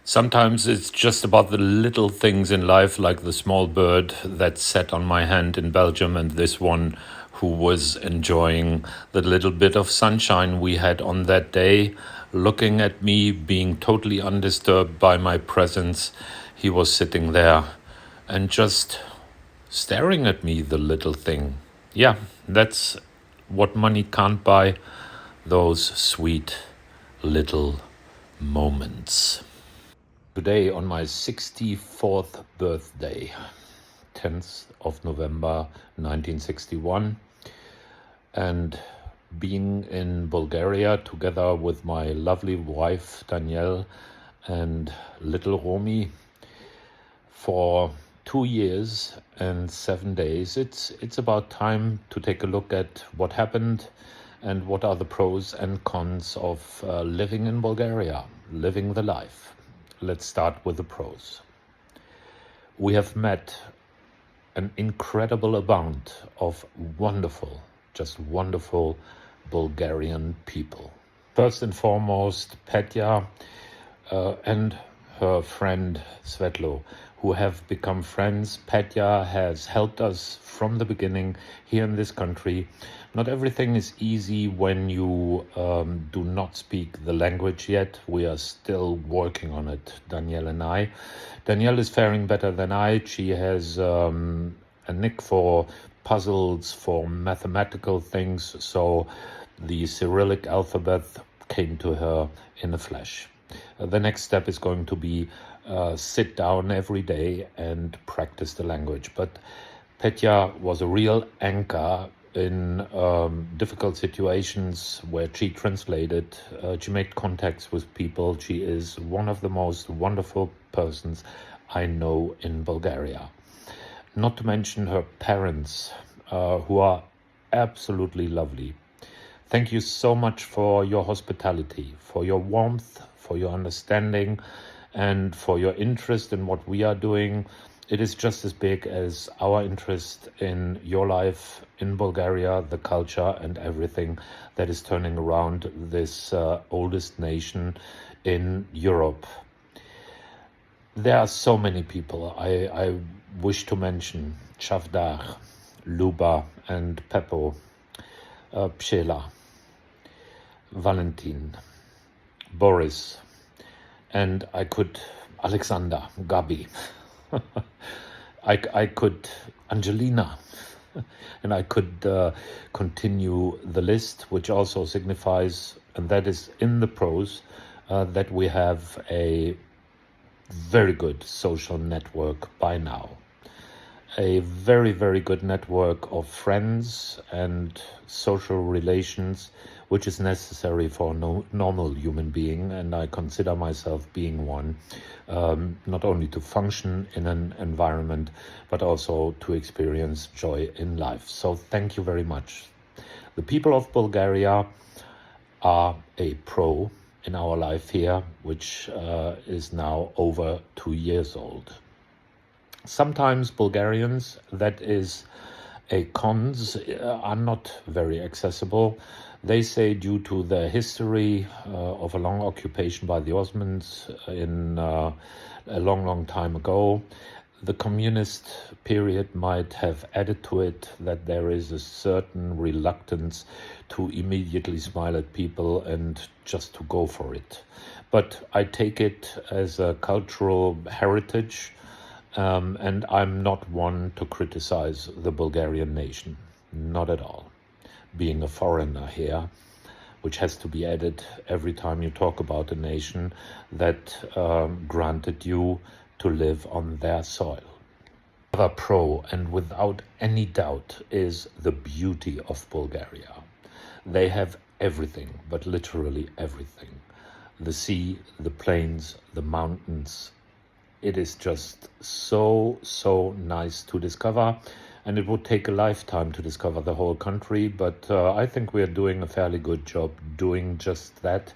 Sometimes it's just about the little things in life, like the small bird that sat on my hand in Belgium, and this one who was enjoying the little bit of sunshine we had on that day, looking at me, being totally undisturbed by my presence. He was sitting there and just staring at me, the little thing. Yeah, that's what money can't buy, those sweet little moments. Today, on my 64th birthday, 10th of November 1961, and being in Bulgaria together with my lovely wife Danielle and little Romy for 2 years and 7 days, it's about time to take a look at what happened and what are the pros and cons of living in Bulgaria, living the life. Let's start with the pros. We have met an incredible amount of wonderful, just wonderful Bulgarian people. First and foremost, Petya and her friend Svetlo, who have become friends. Petya has helped us from the beginning here in this country. Not everything is easy when you do not speak the language yet. We are still working on it, Danielle and I. Danielle is faring better than I. She has a knack for puzzles, for mathematical things, so the Cyrillic alphabet came to her in a flash. The next step is going to be sit down every day and practice the language. But Petya was a real anchor in difficult situations where she translated. She made contacts with people. She is one of the most wonderful persons I know in Bulgaria. Not to mention her parents, who are absolutely lovely. Thank you so much for your hospitality, for your warmth, for your understanding, and for your interest in what we are doing. It is just as big as our interest in your life in Bulgaria, the culture, and everything that is turning around this oldest nation in Europe. There are so many people I wish to mention. Chavdar, Luba, and Peppo, Pshela, Valentin, Boris, and Alexander, Gabi, I could, Angelina, and I could continue the list, which also signifies, and that is in the pros, that we have a very good social network by now. A very, very good network of friends and social relations, which is necessary for a normal human being, and I consider myself being one, not only to function in an environment, but also to experience joy in life. So thank you very much. The people of Bulgaria are a pro in our life here, which is now over 2 years old. Sometimes Bulgarians, that is a cons, are not very accessible. They say due to the history of a long occupation by the Ottomans in a long, long time ago, the communist period might have added to it, that there is a certain reluctance to immediately smile at people and just to go for it. But I take it as a cultural heritage, and I'm not one to criticize the Bulgarian nation, not at all. Being a foreigner here, which has to be added every time you talk about a nation that granted you to live on their soil. Another pro, and without any doubt, is the beauty of Bulgaria. They have everything, but literally everything. The sea, the plains, the mountains. It is just so nice to discover, and it would take a lifetime to discover the whole country, but I think we are doing a fairly good job doing just that.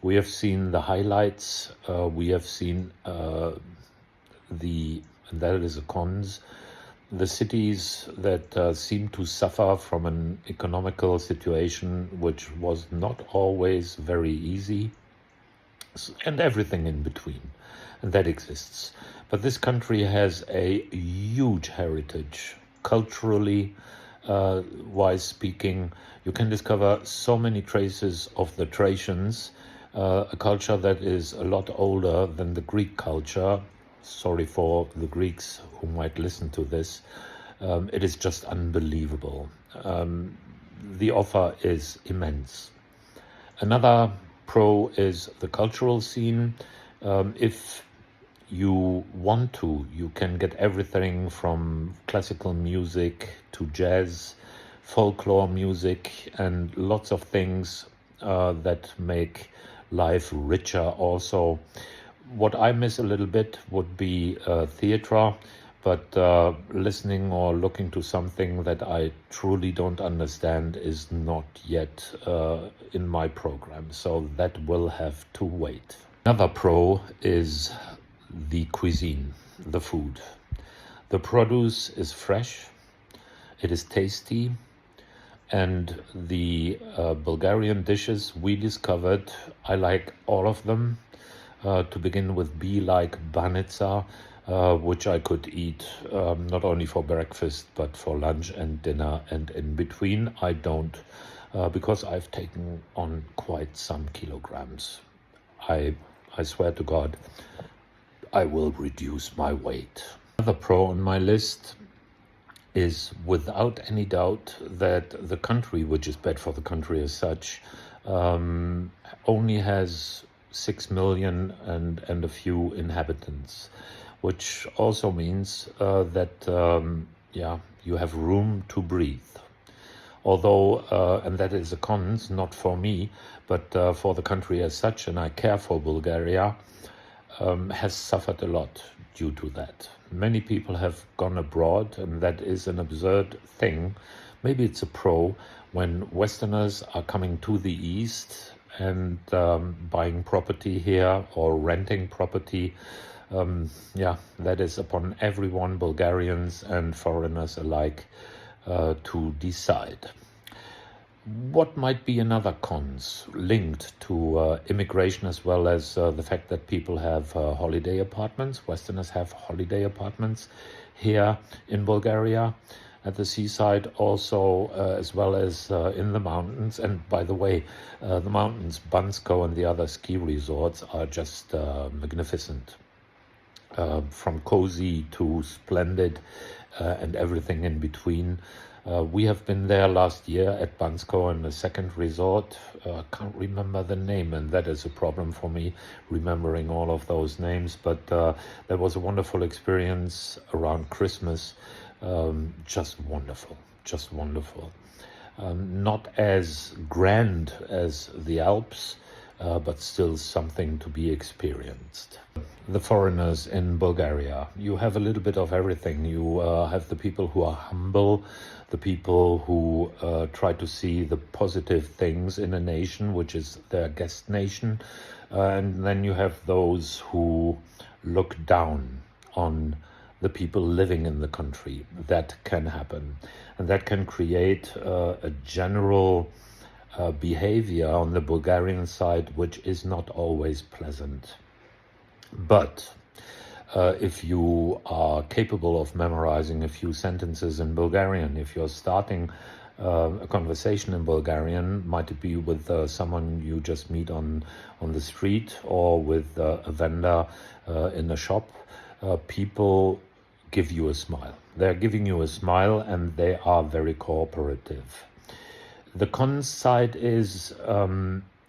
We have seen the highlights, we have seen and that is the cons, the cities that seem to suffer from an economical situation which was not always very easy. and everything in between. And that exists. But this country has a huge heritage, culturally wise speaking. You can discover so many traces of the Thracians, a culture that is a lot older than the Greek culture. Sorry for the Greeks who might listen to this. It is just unbelievable. The offer is immense. Another pro is the cultural scene. If you want to, you can get everything from classical music to jazz, folklore music, and lots of things that make life richer also. What I miss a little bit would be theatre, but listening or looking to something that I truly don't understand is not yet in my program, so that will have to wait. Another pro is the cuisine, the food. The produce is fresh, it is tasty, and the Bulgarian dishes we discovered, I like all of them. To begin with, like banitsa, which I could eat not only for breakfast but for lunch and dinner, and in between I don't, because I've taken on quite some kilograms. I swear to God, I will reduce my weight. Another pro on my list is without any doubt that the country, which is bad for the country as such, only has 6 million and a few inhabitants, which also means that you have room to breathe. Although, and that is a cons, not for me, but for the country as such, and I care for Bulgaria, has suffered a lot due to that. Many people have gone abroad, and that is an absurd thing. Maybe it's a pro when Westerners are coming to the East and buying property here or renting property. That is upon everyone, Bulgarians and foreigners alike, to decide. What might be another cons linked to immigration, as well as the fact that people have holiday apartments? Westerners have holiday apartments here in Bulgaria at the seaside also, as well as in the mountains. And by the way, the mountains, Bansko and the other ski resorts are just magnificent. From cozy to splendid and everything in between. We have been there last year at Bansko in the second resort. I can't remember the name, and that is a problem for me, remembering all of those names. But that was a wonderful experience around Christmas. Just wonderful, just wonderful. Not as grand as the Alps, but still something to be experienced. The foreigners in Bulgaria, you have a little bit of everything. You have the people who are humble, the people who try to see the positive things in a nation, which is their guest nation. And then you have those who look down on the people living in the country. That can happen. And that can create a general behavior on the Bulgarian side, which is not always pleasant. But if you are capable of memorizing a few sentences in Bulgarian, if you're starting a conversation in Bulgarian, might it be with someone you just meet on the street or with a vendor in a shop, people give you a smile. They're giving you a smile, and they are very cooperative. The con side is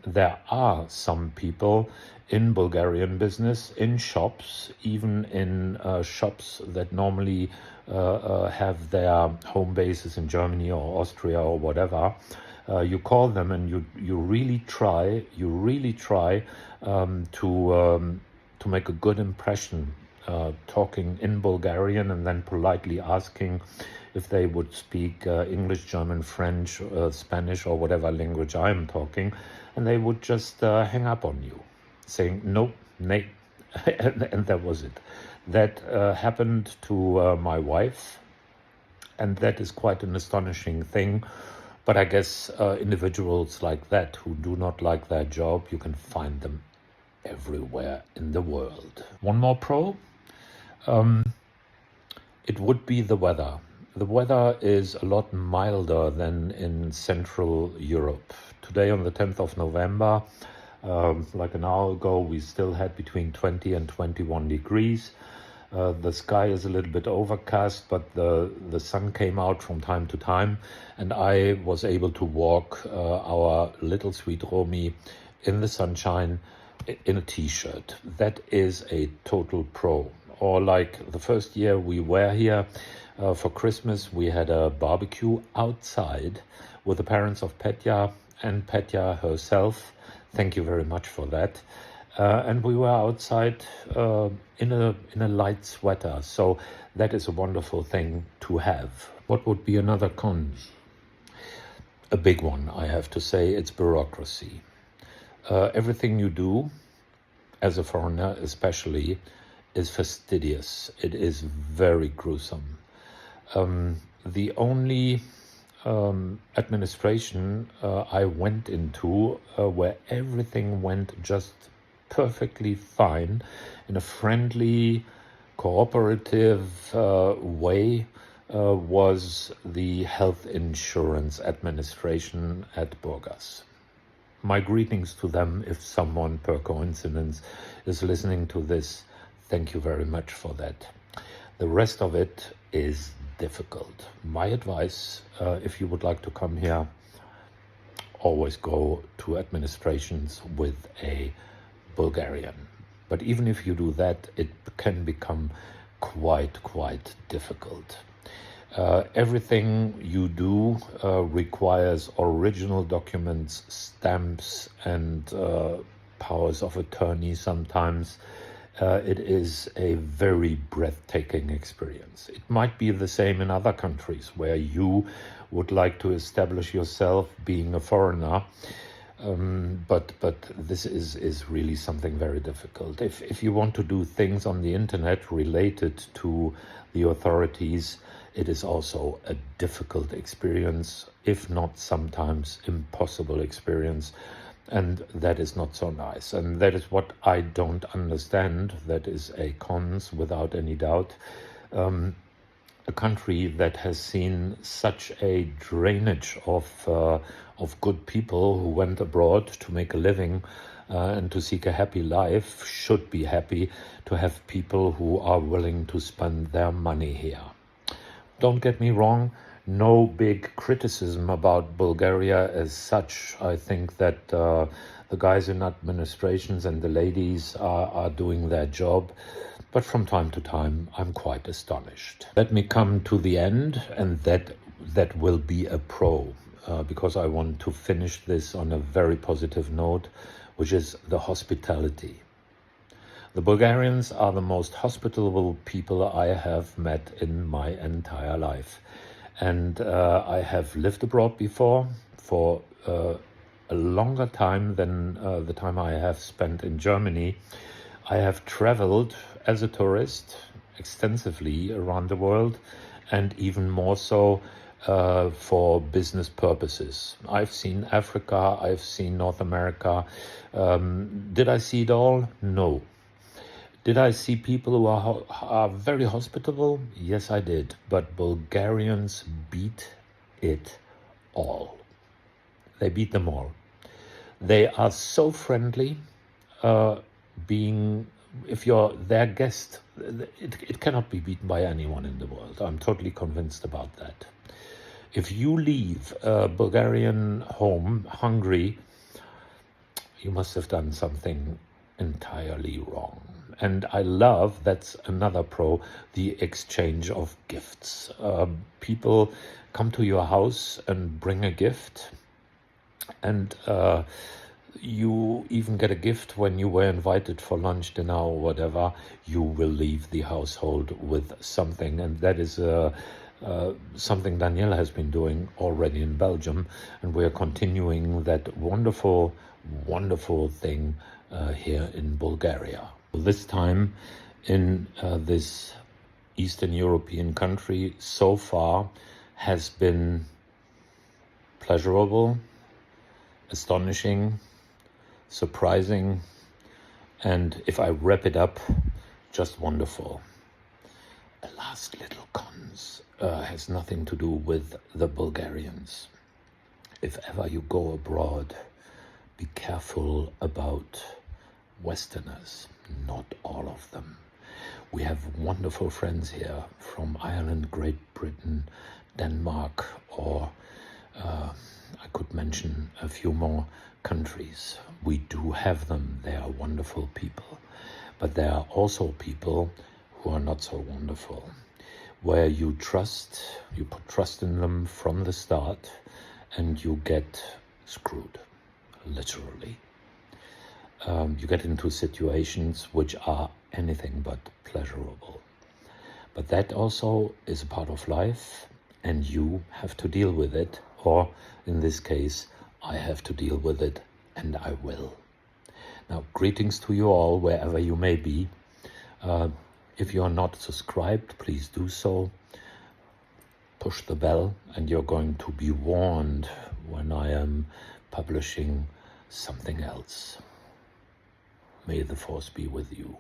there are some people in Bulgarian business, in shops, even in shops that normally have their home bases in Germany or Austria or whatever. You call them and you really try to make a good impression, talking in Bulgarian and then politely asking if they would speak English, German, French, Spanish, or whatever language I'm talking, and they would just hang up on you, saying no, nay, and that was it. That happened to my wife, and that is quite an astonishing thing. But I guess individuals like that who do not like their job, you can find them everywhere in the world. One more pro, it would be the weather. The weather is a lot milder than in Central Europe. Today, on the 10th of November, like an hour ago, we still had between 20 and 21 degrees. The sky is a little bit overcast, but the sun came out from time to time, and I was able to walk our little sweet Romy in the sunshine in a t-shirt. That is a total pro. Or like the first year we were here for Christmas, we had a barbecue outside with the parents of Petya and Petya herself. Thank you very much for that. And we were outside in a light sweater. So that is a wonderful thing to have. What would be another con? A big one, I have to say, it's bureaucracy. Everything you do, as a foreigner especially, is fastidious. It is very gruesome. The only administration I went into where everything went just perfectly fine in a friendly, cooperative way was the health insurance administration at Burgas. My greetings to them if someone per coincidence is listening to this. Thank you very much for that. The rest of it is difficult. My advice, if you would like to come here, always go to administrations with a Bulgarian. But even if you do that, it can become quite difficult. Everything you do requires original documents, stamps, and powers of attorney sometimes. It is a very breathtaking experience. It might be the same in other countries where you would like to establish yourself being a foreigner, but this is really something very difficult. If you want to do things on the internet related to the authorities, it is also a difficult experience, if not sometimes impossible experience. And that is not so nice. And that is what I don't understand. That is a cons, without any doubt. A country that has seen such a drainage of good people who went abroad to make a living and to seek a happy life should be happy to have people who are willing to spend their money here. Don't get me wrong. No big criticism about Bulgaria as such. I think that the guys in administrations and the ladies are doing their job. But from time to time, I'm quite astonished. Let me come to the end, and that will be a pro, because I want to finish this on a very positive note, which is the hospitality. The Bulgarians are the most hospitable people I have met in my entire life. And I have lived abroad before for a longer time than the time I have spent in Germany. I have traveled as a tourist extensively around the world, and even more so for business purposes. I've seen Africa, I've seen North America. Did I see it all? No. Did I see people who are very hospitable? Yes, I did. But Bulgarians beat it all. They beat them all. They are so friendly. If you're their guest, it cannot be beaten by anyone in the world. I'm totally convinced about that. If you leave a Bulgarian home hungry, you must have done something entirely wrong. And I love, that's another pro, the exchange of gifts. People come to your house and bring a gift, and you even get a gift when you were invited for lunch, dinner, or whatever. You will leave the household with something, and that is something Daniela has been doing already in Belgium, and we are continuing that wonderful thing here in Bulgaria. This time in this Eastern European country so far has been pleasurable, astonishing, surprising, And if I wrap it up, just wonderful. A last little cons has nothing to do with the Bulgarians. If ever you go abroad, be careful about Westerners, not all of them. We have wonderful friends here from Ireland, Great Britain, Denmark, or I could mention a few more countries. We do have them. They are wonderful people. But there are also people who are not so wonderful, where you put trust in them from the start, and you get screwed, literally. You get into situations which are anything but pleasurable. But that also is a part of life, and you have to deal with it, or in this case, I have to deal with it, and I will. Now, greetings to you all, wherever you may be. If you are not subscribed, please do so. Push the bell, and you're going to be warned when I am publishing something else. May the force be with you.